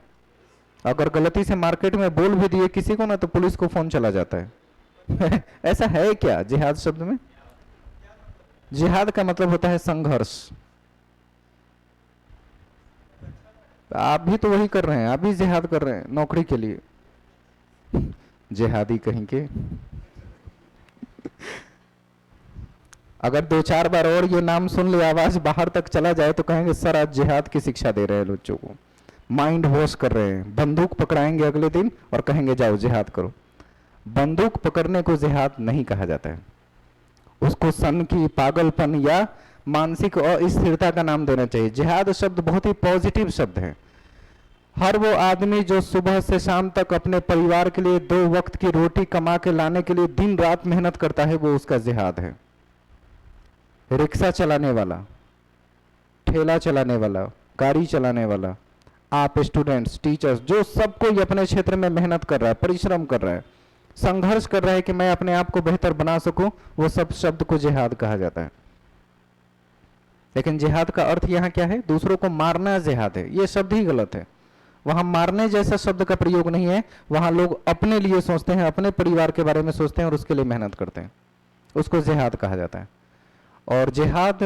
अगर गलती से मार्केट में बोल भी दिए किसी को ना, तो पुलिस को फोन चला जाता है। ऐसा है क्या जिहाद शब्द में? जिहाद का मतलब होता है संघर्ष। आप भी तो वही कर रहे हैं, आप भी जिहाद कर रहे हैं नौकरी के लिए। जिहादी कहीं के। अगर 2-4 बार और ये नाम सुन ले, आवाज बाहर तक चला जाए, तो कहेंगे सर आज जिहाद की शिक्षा दे रहे हैं बच्चों को, माइंड वॉश कर रहे हैं। बंदूक पकड़ाएंगे अगले दिन और कहेंगे जाओ जिहाद करो। बंदूक पकड़ने को जिहाद नहीं कहा जाता है, उसको सन की, पागलपन या मानसिक अस्थिरता का नाम देना चाहिए। जिहाद शब्द बहुत ही पॉजिटिव शब्द है। हर वो आदमी जो सुबह से शाम तक अपने परिवार के लिए 2 वक्त की रोटी कमा के लाने के लिए दिन रात मेहनत करता है, वो उसका जिहाद है। रिक्शा चलाने वाला, ठेला चलाने वाला, गाड़ी चलाने वाला, आप स्टूडेंट्स, टीचर्स, जो सब कोई अपने क्षेत्र में मेहनत कर रहा है, परिश्रम कर रहा है, संघर्ष कर रहा है कि मैं अपने आप को बेहतर बना सकूं, वो सब शब्द को जिहाद कहा जाता है। लेकिन जिहाद का अर्थ यहाँ क्या है? दूसरों को मारना जिहाद है। ये शब्द ही गलत है। वहां मारने जैसा शब्द का प्रयोग नहीं है। वहां लोग अपने लिए सोचते हैं, अपने परिवार के बारे में सोचते हैं और उसके लिए मेहनत करते हैं, उसको जिहाद कहा जाता है। और जिहाद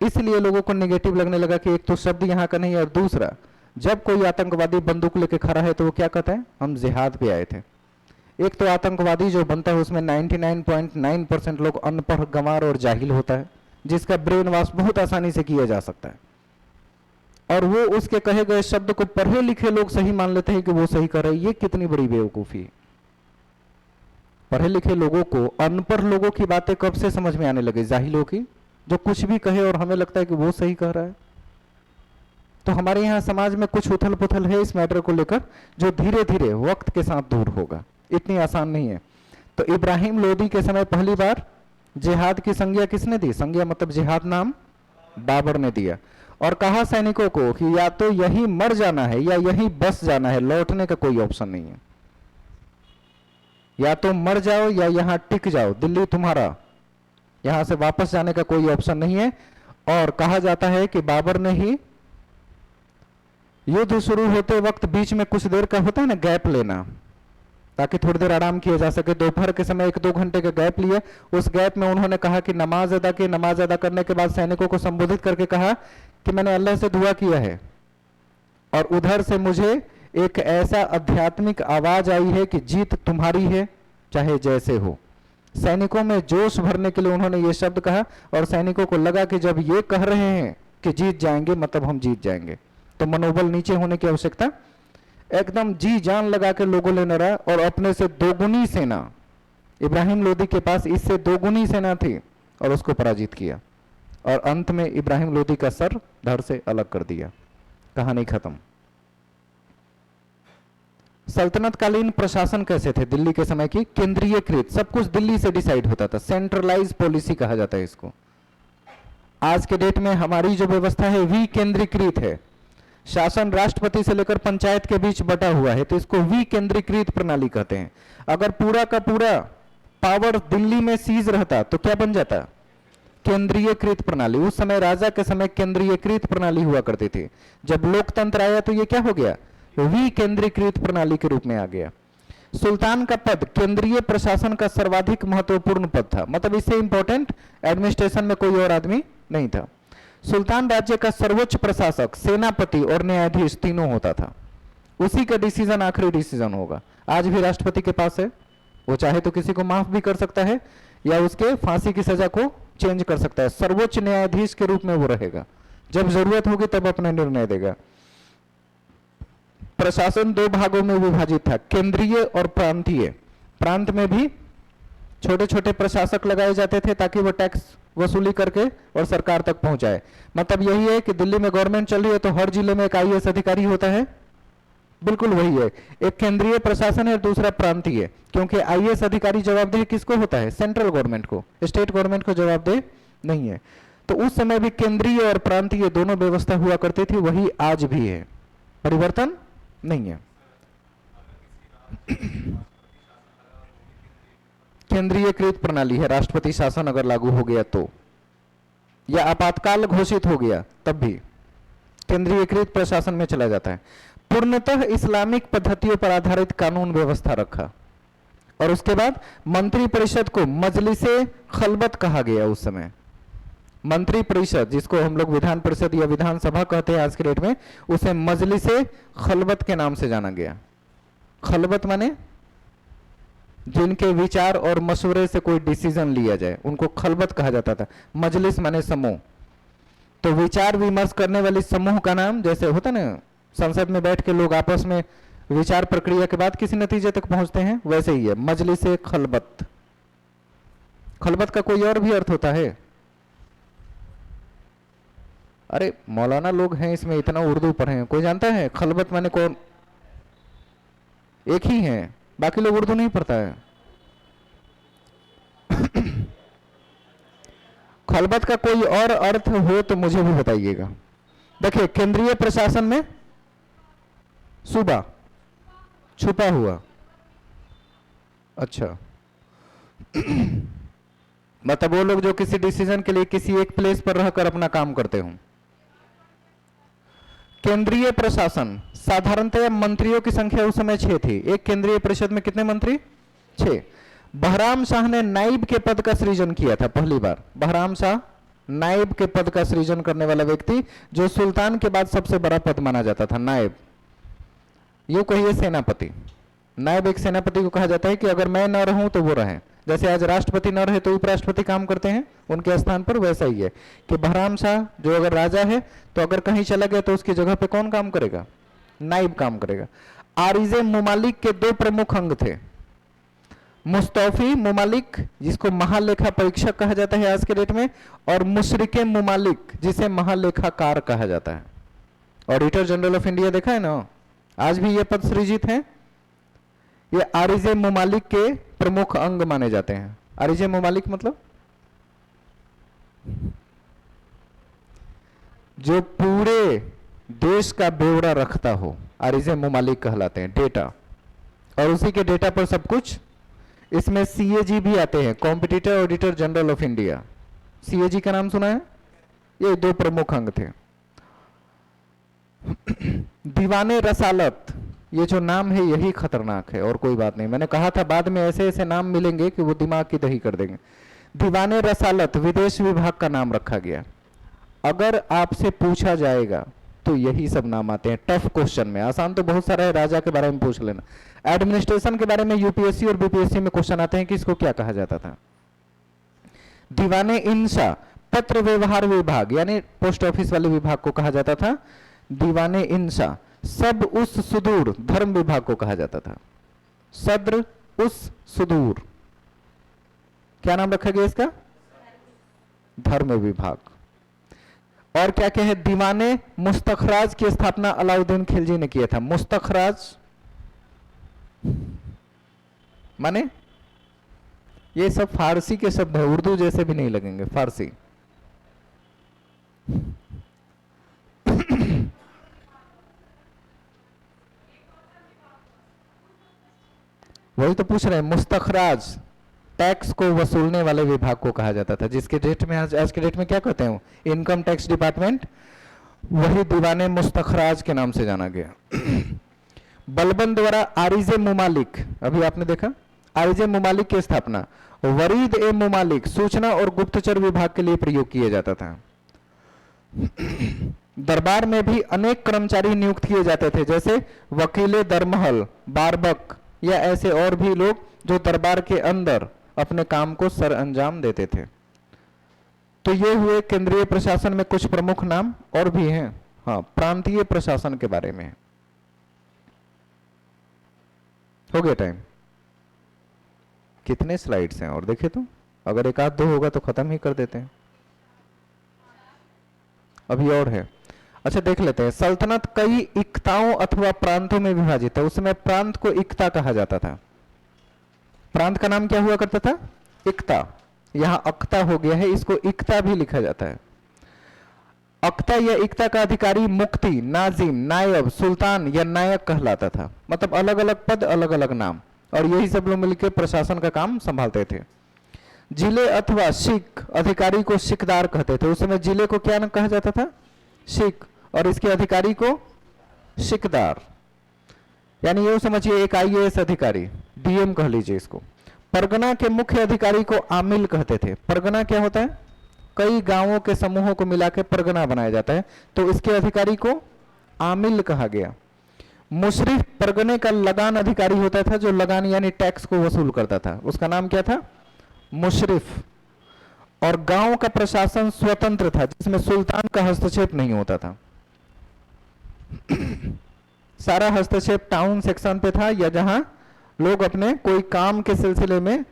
इसलिए लोगों को नेगेटिव लगने लगा कि एक तो शब्द यहाँ का नहीं है, और दूसरा जब कोई आतंकवादी बंदूक लेके खड़ा है तो वो क्या कहता है? हम जिहाद पे आए थे। एक तो आतंकवादी जो बनता है उसमें 99.9% लोग अनपढ़, गंवार और जाहिल होता है, जिसका ब्रेन वॉश बहुत आसानी से किया जा सकता है। और वो उसके कहे गए शब्द को पढ़े लिखे लोग सही मान लेते हैं कि वो सही कर रहे हैं। ये कितनी बड़ी बेवकूफी है। पढ़े लिखे लोगों को अनपढ़ लोगों की बातें कब से समझ में आने लगे? जाहिलों की, जो कुछ भी कहे और हमें लगता है कि वो सही कह रहा है। तो हमारे यहाँ समाज में कुछ उथल पुथल है इस मैटर को लेकर, जो धीरे धीरे वक्त के साथ दूर होगा, इतनी आसान नहीं है। तो इब्राहिम लोदी के समय पहली बार जिहाद की संज्ञा किसने दी? संज्ञा मतलब जिहाद नाम बाबर ने दिया, और कहा सैनिकों को कि या तो यही मर जाना है या यही बस जाना है, लौटने का कोई ऑप्शन नहीं है। या तो मर जाओ या यहां टिक जाओ, दिल्ली तुम्हारा, यहां से वापस जाने का कोई ऑप्शन नहीं है। और कहा जाता है कि बाबर ने ही युद्ध शुरू होते वक्त बीच में कुछ देर का होता है ना गैप लेना, ताकि थोड़ी देर आराम किया जा सके, दोपहर के समय 1-2 घंटे का गैप लिया। उस गैप में उन्होंने कहा कि नमाज अदा की, नमाज अदा करने के बाद सैनिकों को संबोधित करके कहा कि मैंने अल्लाह से दुआ किया है और उधर से मुझे एक ऐसा आध्यात्मिक आवाज आई है कि जीत तुम्हारी है चाहे जैसे हो। सैनिकों में जोश भरने के लिए उन्होंने ये शब्द कहा, और सैनिकों को लगा कि जब ये कह रहे हैं कि जीत जाएंगे मतलब हम जीत जाएंगे। तो मनोबल नीचे होने की आवश्यकता, एकदम जी जान लगा के लोगों ने लड़ा, और अपने से दोगुनी सेना, इब्राहिम लोदी के पास इससे दोगुनी सेना थी, और उसको पराजित किया, और अंत में इब्राहिम लोदी का सर धड़ से अलग कर दिया। कहानी खत्म। सल्तनत कालीन प्रशासन कैसे थे दिल्ली के समय की? केंद्रीयकृत, सब कुछ दिल्ली से डिसाइड होता था, सेंट्रलाइज पॉलिसी कहा जाता है इसको। आज के डेट में हमारी जो व्यवस्था है विकेंद्रीकृत है, शासन राष्ट्रपति से लेकर पंचायत के बीच बटा हुआ है, तो इसको विकेंद्रीकृत प्रणाली कहते हैं। अगर पूरा का पूरा पावर दिल्ली में सीज रहता तो क्या बन जाता? केंद्रीयकृत प्रणाली। उस समय राजा के समय केंद्रीयकृत प्रणाली हुआ करती थी। जब लोकतंत्र आया तो ये क्या हो गया? विकेंद्रीकृत प्रणाली के रूप में आ गया। सुल्तान का पद केंद्रीय प्रशासन का सर्वाधिक महत्वपूर्ण पद था, मतलब इससे इंपॉर्टेंट एडमिनिस्ट्रेशन में कोई और आदमी नहीं था। सुल्तान राज्य का सर्वोच्च प्रशासक, सेनापति और न्यायाधीश तीनों होता था। उसी का डिसीजन आखिरी डिसीजन होगा। आज भी राष्ट्रपति के पास है, वो चाहे तो किसी को माफ भी कर सकता है या उसके फांसी की सजा को चेंज कर सकता है। सर्वोच्च न्यायाधीश के रूप में वो रहेगा, जब जरूरत होगी तब अपना निर्णय देगा। प्रशासन 2 भागों में विभाजित था, केंद्रीय और प्रांतीय। प्रांत में भी छोटे छोटे प्रशासक लगाए जाते थे ताकि वो टैक्स वसूली करके और सरकार तक पहुंचाए। मतलब यही है कि दिल्ली में गवर्नमेंट चल रही है तो हर जिले में एक आईएएस अधिकारी होता है, बिल्कुल वही है। एक केंद्रीय प्रशासन है और दूसरा प्रांतीय, क्योंकि आईएएस अधिकारी जवाबदेह किसको होता है? सेंट्रल गवर्नमेंट को, स्टेट गवर्नमेंट को जवाबदेह नहीं है। तो उस समय भी केंद्रीय और प्रांतीय दोनों व्यवस्था हुआ करती थी, वही आज भी है, परिवर्तन नहीं है। केंद्रीयकृत प्रणाली है, राष्ट्रपति शासन अगर लागू हो गया तो, या आपातकाल घोषित हो गया तब भी केंद्रीयकृत प्रशासन में चला जाता है। पूर्णतः इस्लामिक पद्धतियों पर आधारित कानून व्यवस्था रखा, और उसके बाद मंत्री परिषद को मजलिसे खलबत कहा गया। उस समय मंत्री परिषद, जिसको हम लोग विधान परिषद या विधानसभा कहते हैं आज के डेट में, उसे मजलिसे खलबत के नाम से जाना गया। खलबत माने जिनके विचार और मशवरे से कोई डिसीजन लिया जाए, उनको खलबत कहा जाता था। मजलिस माने समूह, तो विचार विमर्श करने वाली समूह का नाम, जैसे होता ना संसद में बैठ के लोग आपस में विचार प्रक्रिया के बाद किसी नतीजे तक पहुंचते हैं, वैसे ही है मजलिसे खलबत। खलबत का कोई और भी अर्थ होता है? अरे मौलाना लोग हैं इसमें, इतना उर्दू पढ़े हैं, कोई जानता है खलबत माने कौन? एक ही है, बाकी लोग उर्दू नहीं पढ़ता है। खलबत का कोई और अर्थ हो तो मुझे भी बताइएगा। देखिए, केंद्रीय प्रशासन में सूबा, छुपा हुआ, अच्छा मतलब वो लोग जो किसी डिसीजन के लिए किसी एक प्लेस पर रहकर अपना काम करते हों। केंद्रीय प्रशासन, साधारणतः मंत्रियों की संख्या उस समय 6 थी। एक केंद्रीय परिषद में कितने मंत्री? 6। बहराम शाह ने नाइब के पद का सृजन किया था पहली बार। बहराम शाह नाइब के पद का सृजन करने वाला व्यक्ति, जो सुल्तान के बाद सबसे बड़ा पद माना जाता था, नाइब। यूं कहिए सेनापति। नायब एक सेनापति को कहा जाता है कि अगर मैं न रहूं तो वो रहे। जैसे आज राष्ट्रपति न रहे तो उपराष्ट्रपति काम करते हैं उनके स्थान पर, वैसा ही है कि बहराम शाह जो अगर राजा है तो अगर कहीं चला गया तो उसकी जगह पे कौन काम करेगा? नाइब काम करेगा। आरिजे मुमालिक के 2 प्रमुख अंग थे। मुस्तौफी मुमालिक, जिसको महालेखा परीक्षक कहा जाता है आज के डेट में, और मुशरिके मुमालिक, जिसे महालेखाकार कहा जाता है। ऑडिटर जनरल ऑफ इंडिया देखा है ना, आज भी ये पद सृजित हैं। ये आरिजे मुमालिक के प्रमुख अंग माने जाते हैं। आरिजे मुमालिक मतलब जो पूरे देश का ब्यौरा रखता हो, आरिजे मुमालिक कहलाते हैं, डेटा, और उसी के डेटा पर सब कुछ। इसमें सीएजी भी आते हैं, competitor auditor general of India. CAG का नाम सुना है? ये दो प्रमुख अंग थे। दीवाने रसालत, ये जो नाम है यही खतरनाक है और कोई बात नहीं। मैंने कहा था बाद में ऐसे ऐसे नाम मिलेंगे कि वो दिमाग की दही कर देंगे। दीवाने रसालत विदेश विभाग का नाम रखा गया। अगर आपसे पूछा जाएगा तो यही सब नाम आते हैं टफ क्वेश्चन में। आसान तो बहुत सारा है, राजा के बारे में पूछ लेना। एडमिनिस्ट्रेशन के बारे में यूपीएससी और बीपीएससी में क्वेश्चन आते हैं कि इसको क्या कहा जाता था। दीवाने इंशा पत्र व्यवहार विभाग यानी पोस्ट ऑफिस वाले विभाग को कहा जाता था। दीवाने इंशा सब उस सुदूर धर्म विभाग को कहा जाता था। सद्र उस सुदूर, क्या नाम रखा गया इसका? धर्म विभाग। और क्या क्या है? दीवाने मुस्तखराज की स्थापना अलाउद्दीन खिलजी ने किया था। मुस्तखराज माने ये सब फारसी के शब्द है, उर्दू जैसे भी नहीं लगेंगे, फारसी। वही तो पूछ रहे हैं। मुस्तखराज टैक्स को वसूलने वाले विभाग को कहा जाता था, जिसके डेट में आज के डेट में क्या कहते हैं? Income tax department. वही दीवाने मुस्तखराज के नाम से जाना गया। बलबन द्वारा आरिजे मुमालिक, अभी आपने देखा आरिजे मुमालिक की स्थापना। वरीद ए मुमालिक सूचना और गुप्तचर विभाग के लिए प्रयोग किया जाता था। दरबार में भी अनेक कर्मचारी नियुक्त किए जाते थे, जैसे वकीले दरमहल, बारबक या ऐसे और भी लोग जो दरबार के अंदर अपने काम को सर अंजाम देते थे। तो ये हुए केंद्रीय प्रशासन में कुछ प्रमुख नाम, और भी हैं। हाँ, प्रांतीय प्रशासन के बारे में। हो गया टाइम? कितने स्लाइड्स हैं और देखे तो? अगर एक आध दो होगा तो खत्म ही कर देते हैं। अभी और है। अच्छा देख लेते हैं। सल्तनत कई इक्ताओं अथवा प्रांतों में विभाजित है। उस समय प्रांत को इक्ता कहा जाता था। प्रांत का नाम क्या हुआ करता था? इक्ता। यहां अक्ता हो गया है, इसको इक्ता भी लिखा जाता है। अक्ता या इक्ता का अधिकारी मुक्ति, नाजिम, नायब, सुल्तान या नायक कहलाता था। मतलब अलग अलग पद, अलग अलग नाम, और यही सब लोग मिलकर प्रशासन का काम संभालते थे। जिले अथवा शिक अधिकारी को शिकदार कहते थे। उस समय जिले को क्या कहा जाता था? शिक, और इसके अधिकारी को शिकदार। यानी ये समझिए एक आईएएस अधिकारी, डीएम कह लीजिए इसको। परगना के मुख्य अधिकारी को आमिल कहते थे। परगना क्या होता है? कई गांवों के समूहों को मिलाकर परगना बनाया जाता है, तो इसके अधिकारी को आमिल कहा गया। मुशरिफ परगने का लगान अधिकारी होता था, जो लगान यानी टैक्स को वसूल करता था। उसका नाम क्या था? मुशरिफ। और गांव का प्रशासन स्वतंत्र था, जिसमें सुल्तान का हस्तक्षेप नहीं होता था। सारा हस्तक्षेप टाउन सेक्शन पे था, या जहां लोग अपने कोई काम के सिलसिले में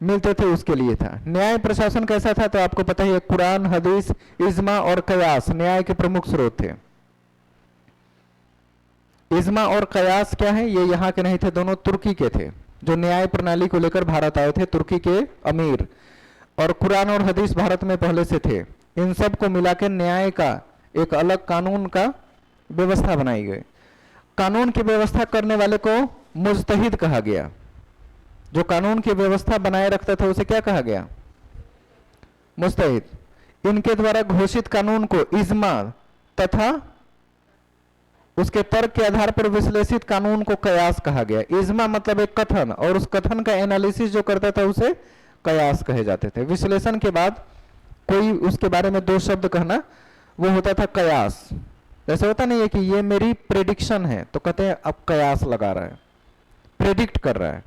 मिलते थे उसके लिए था। न्याय प्रशासन कैसा था? तो आपको पता ही है, कुरान, हदीस, इज्मा और कयास न्याय के प्रमुख स्रोत थे। इज्मा और कयास क्या है? ये यहाँ के नहीं थे, दोनों तुर्की के थे, जो न्याय प्रणाली को लेकर भारत आए थे, तुर्की के अमीर। और कुरान और हदीस भारत में पहले से थे। इन सब को मिलाकर न्याय का एक अलग कानून का व्यवस्था बनाई गई। कानून की व्यवस्था करने वाले को मुजतहिद कहा गया। जो कानून की व्यवस्था बनाए रखता था उसे क्या कहा गया? मुजतहिद। इनके द्वारा घोषित कानून को इज्मा तथा उसके तर्क के आधार पर विश्लेषित कानून को कयास कहा गया। इज्मा मतलब एक कथन, और उस कथन का एनालिसिस जो करता था उसे कयास कहे जाते थे। विश्लेषण के बाद कोई उसके बारे में दो शब्द कहना, वो होता था कयास। जैसे होता नहीं है कि ये मेरी प्रेडिक्शन है, तो कहते हैं अब कयास लगा रहा है, प्रेडिक्ट कर रहा है।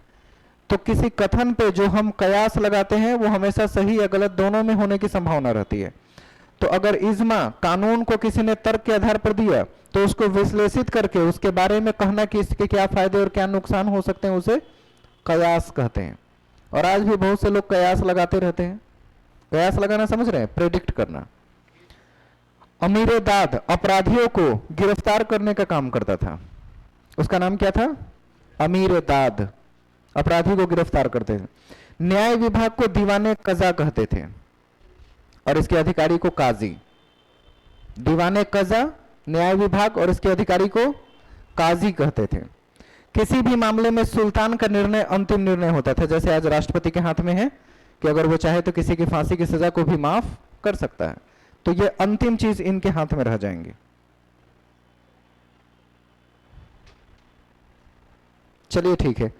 तो किसी कथन पे जो हम कयास लगाते हैं वो हमेशा सही या गलत दोनों में होने की संभावना रहती है। तो अगर इज्मा कानून को किसी ने तर्क के आधार पर दिया, तो उसको विश्लेषित करके उसके बारे में कहना कि इसके क्या फायदे और क्या नुकसान हो सकते हैं, उसे कयास कहते हैं। और आज भी बहुत से लोग कयास लगाते रहते हैं। कयास लगाना समझ रहे हैं? प्रेडिक्ट करना। अमीर दाद अपराधियों को गिरफ्तार करने का काम करता था। उसका नाम क्या था? अमीर दाद। अपराधी को गिरफ्तार करते थे। न्याय विभाग को दीवाने कजा कहते थे और इसके अधिकारी को काजी। दीवाने कजा न्याय विभाग और इसके अधिकारी को काजी कहते थे। किसी भी मामले में सुल्तान का निर्णय अंतिम निर्णय होता था। जैसे आज राष्ट्रपति के हाथ में है कि अगर वो चाहे तो किसी की फांसी की सजा को भी माफ कर सकता है, तो ये अंतिम चीज इनके हाथ में रह जाएंगे। चलिए ठीक है,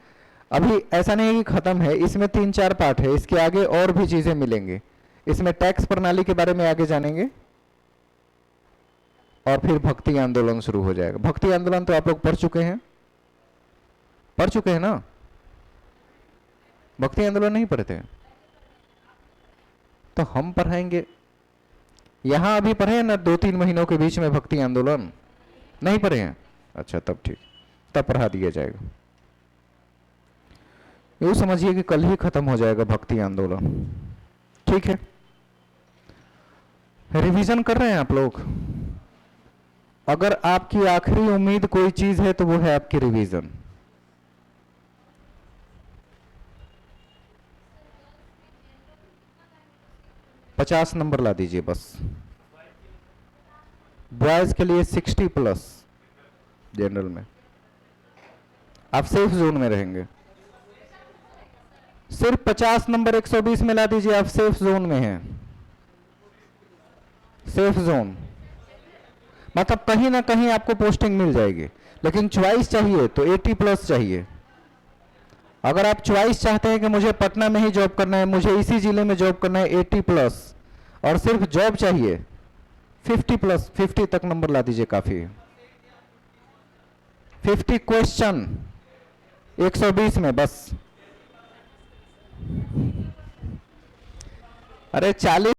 अभी ऐसा नहीं है कि खत्म है, इसमें 3-4 पार्ट है, इसके आगे और भी चीजें मिलेंगे। इसमें टैक्स प्रणाली के बारे में आगे जानेंगे और फिर भक्ति आंदोलन शुरू हो जाएगा। भक्ति आंदोलन तो आप लोग पढ़ चुके हैं ना? भक्ति आंदोलन नहीं पढ़े थे तो हम पढ़ाएंगे। यहां अभी पढ़े हैं ना 2-3 महीनों के बीच में भक्ति आंदोलन? नहीं पढ़े हैं? अच्छा, तब ठीक, तब पढ़ा दिया जाएगा। यूं समझिए कि कल ही खत्म हो जाएगा भक्ति आंदोलन। ठीक है, रिवीजन कर रहे हैं आप लोग? अगर आपकी आखिरी उम्मीद कोई चीज है तो वो है आपकी रिवीजन। पचास नंबर ला दीजिए बस। बॉयज के लिए 60+ जनरल में। आप सेफ जोन में रहेंगे। सिर्फ 50 नंबर 120 में ला दीजिए, आप सेफ जोन में हैं। सेफ जोन मतलब कहीं ना कहीं आपको पोस्टिंग मिल जाएगी, लेकिन चॉइस चाहिए तो 80+ चाहिए। अगर आप चॉइस चाहते हैं कि मुझे पटना में ही जॉब करना है, मुझे इसी जिले में जॉब करना है, 80+ और सिर्फ जॉब चाहिए 50+, 50 तक नंबर ला दीजिए, काफी है। 50 क्वेश्चन 120 में बस। अरे 40